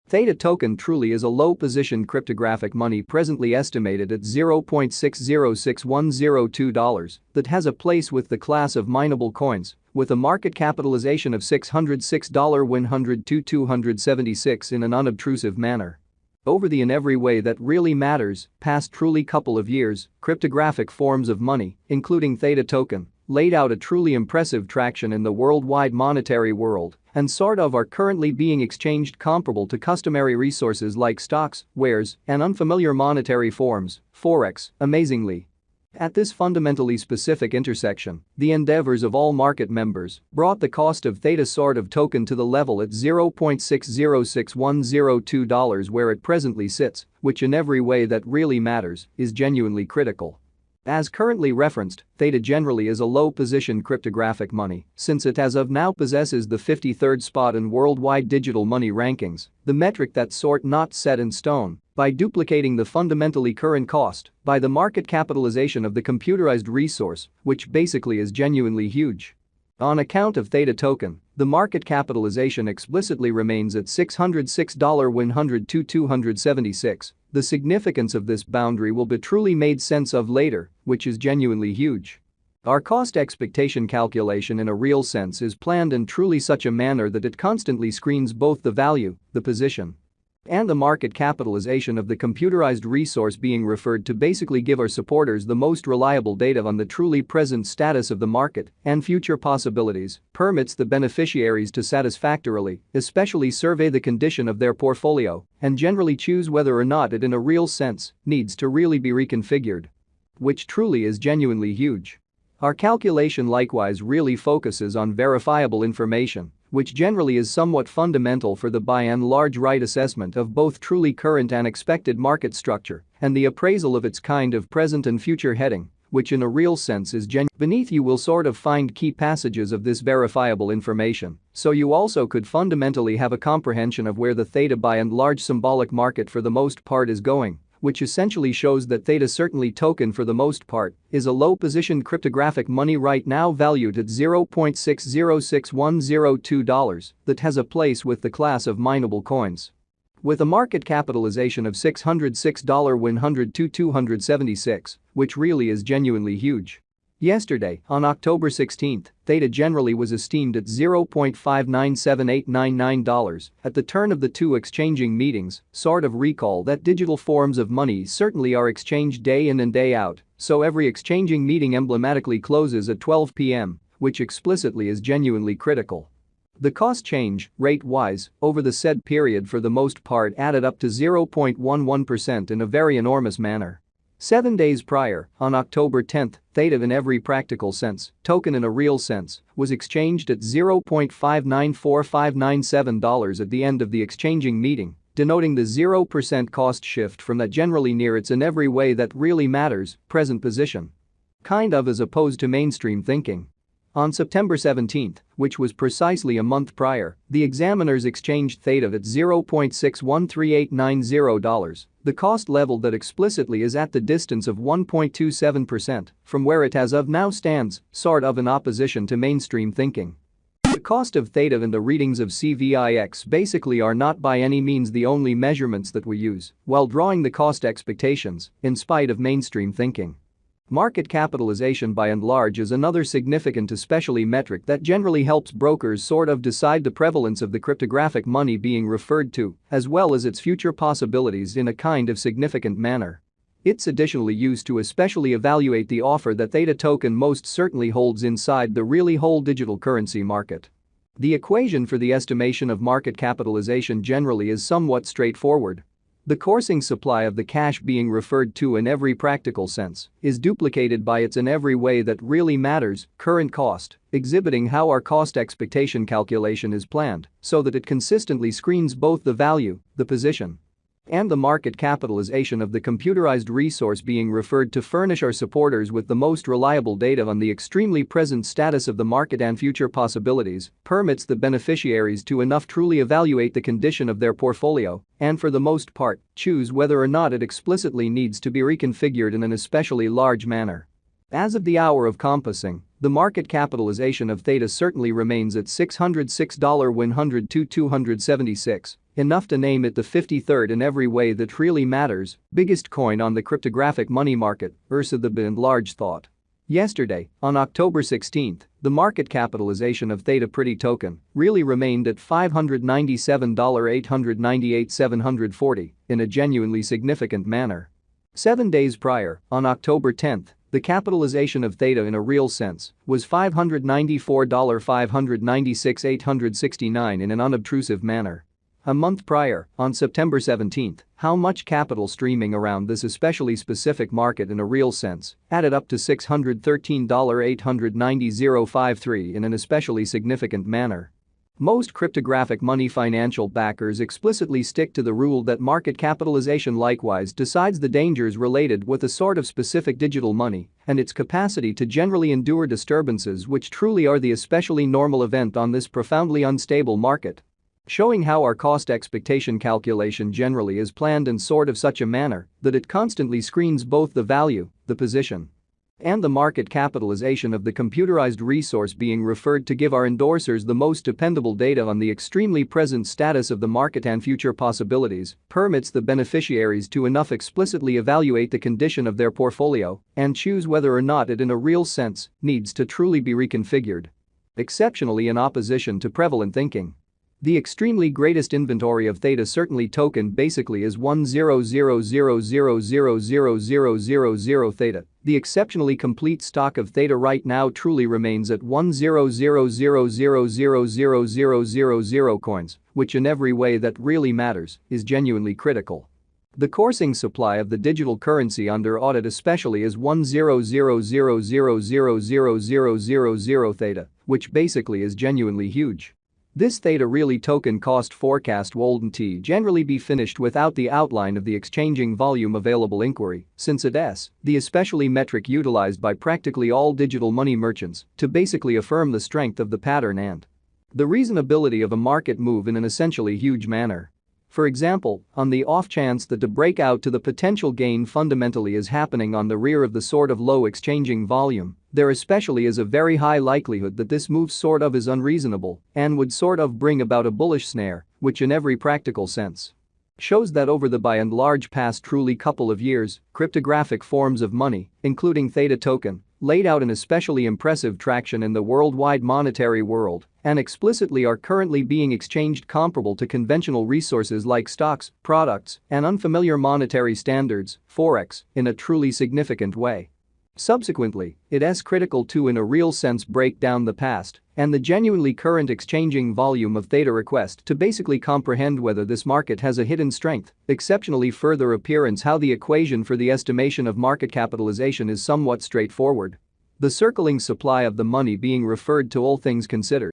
Theta token truly is a low-position cryptographic money presently estimated at $0.606102 that has a place with the class of mineable coins, with a market capitalization of $606,102,276 in an unobtrusive manner. Over the in every way that really matters, past truly couple of years, cryptographic forms of money, including Theta token, laid out a truly impressive traction in the worldwide monetary world and sort of are currently being exchanged comparable to customary resources like stocks, wares, and unfamiliar monetary forms, forex, amazingly. At this fundamentally specific intersection, the endeavors of all market members brought the cost of Theta sort of token to the level at $0.606102 where it presently sits, which in every way that really matters is genuinely critical. As currently referenced, Theta generally is a low-position cryptographic money since it as of now possesses the 53rd spot in worldwide digital money rankings, the metric that's sort not set in stone, by duplicating the fundamentally current cost by the market capitalization of the computerized resource, which basically is genuinely huge. On account of Theta token, the market capitalization explicitly remains at $606,102,276. The significance of this boundary will be truly made sense of later, which is genuinely huge. Our cost expectation calculation in a real sense is planned in truly such a manner that it constantly screens both the value, the position, and the market capitalization of the computerized resource being referred to basically give our supporters the most reliable data on the truly present status of the market and future possibilities, permits the beneficiaries to satisfactorily, especially survey the condition of their portfolio and generally choose whether or not it in a real sense needs to really be reconfigured. Which truly is genuinely huge. Our calculation likewise really focuses on verifiable information, which generally is somewhat fundamental for the by and large right assessment of both truly current and expected market structure and the appraisal of its kind of present and future heading, which in a real sense is genuine. Beneath you will sort of find key passages of this verifiable information, so you also could fundamentally have a comprehension of where the Theta by and large symbolic market for the most part is going, which essentially shows that Theta certainly token for the most part is a low-position cryptographic money right now valued at $0.606102 that has a place with the class of mineable coins. With a market capitalization of $606,102,276, which really is genuinely huge. Yesterday, on October 16, Theta generally was esteemed at $0.597899 at the turn of the two exchanging meetings, sort of recall that digital forms of money certainly are exchanged day in and day out, so every exchanging meeting emblematically closes at 12 p.m., which explicitly is genuinely critical. The cost change, rate-wise, over the said period for the most part added up to 0.11% in a very enormous manner. 7 days prior, on October 10, Theta in every practical sense, token in a real sense, was exchanged at $0.594597 at the end of the exchanging meeting, denoting the 0% cost shift from that generally near its in every way that really matters, present position. Kind of as opposed to mainstream thinking. On September 17, which was precisely a month prior, the examiners exchanged Theta at $0.613890, the cost level that explicitly is at the distance of 1.27% from where it as of now stands, sort of in opposition to mainstream thinking. The cost of Theta and the readings of CVIX basically are not by any means the only measurements that we use while drawing the cost expectations, in spite of mainstream thinking. Market capitalization by and large is another significant especially metric that generally helps brokers sort of decide the prevalence of the cryptographic money being referred to, as well as its future possibilities in a kind of significant manner. It's additionally used to especially evaluate the offer that Theta token most certainly holds inside the really whole digital currency market. The equation for the estimation of market capitalization generally is somewhat straightforward. The coursing supply of the cash being referred to in every practical sense is duplicated by its in every way that really matters, current cost, exhibiting how our cost expectation calculation is planned so that it consistently screens both the value, the position, and the market capitalization of the computerized resource being referred to furnish our supporters with the most reliable data on the extremely present status of the market and future possibilities, permits the beneficiaries to enough truly evaluate the condition of their portfolio, and for the most part, choose whether or not it explicitly needs to be reconfigured in an especially large manner. As of the hour of compassing, the market capitalization of Theta certainly remains at $606,102,276, enough to name it the 53rd in every way that really matters, biggest coin on the cryptographic money market, versus the and large thought. Yesterday, on October 16, the market capitalization of Theta Pretty token really remained at $597,898,740 in a genuinely significant manner. 7 days prior, on October 10, the capitalization of Theta in a real sense was $594,596,869 in an unobtrusive manner. A month prior, on September 17, how much capital streaming around this especially specific market in a real sense added up to $613,890,053 in an especially significant manner. Most cryptographic money financial backers explicitly stick to the rule that market capitalization likewise decides the dangers related with a sort of specific digital money and its capacity to generally endure disturbances which truly are the especially normal event on this profoundly unstable market. Showing how our cost expectation calculation generally is planned in sort of such a manner that it constantly screens both the value, the position, and the market capitalization of the computerized resource being referred to give our endorsers the most dependable data on the extremely present status of the market and future possibilities, permits the beneficiaries to enough explicitly evaluate the condition of their portfolio and choose whether or not it in a real sense needs to truly be reconfigured. Exceptionally in opposition to prevalent thinking. The extremely greatest inventory of Theta certainly token basically is 100,000,000 Theta. The exceptionally complete stock of Theta right now truly remains at 100,000,000 coins, which in every way that really matters is genuinely critical. The coursing supply of the digital currency under audit especially is 100,000,000 Theta, which basically is genuinely huge. This Theta really token cost forecast wouldn't generally be finished without the outline of the exchanging volume available inquiry, since it's the especially metric utilized by practically all digital money merchants to basically affirm the strength of the pattern and the reasonability of a market move in an essentially huge manner. For example, on the off chance that the breakout to the potential gain fundamentally is happening on the rear of the sort of low exchanging volume, there especially is a very high likelihood that this move sort of is unreasonable and would sort of bring about a bullish snare, which in every practical sense shows that over the by and large past truly couple of years, cryptographic forms of money, including Theta token, laid out an especially impressive traction in the worldwide monetary world and explicitly are currently being exchanged comparable to conventional resources like stocks, products, and unfamiliar monetary standards, forex, in a truly significant way. Subsequently, it's critical to in a real sense break down the past and the genuinely current exchanging volume of Theta request to basically comprehend whether this market has a hidden strength, exceptionally further appearance how the equation for the estimation of market capitalization is somewhat straightforward. The circling supply of the money being referred to all things considered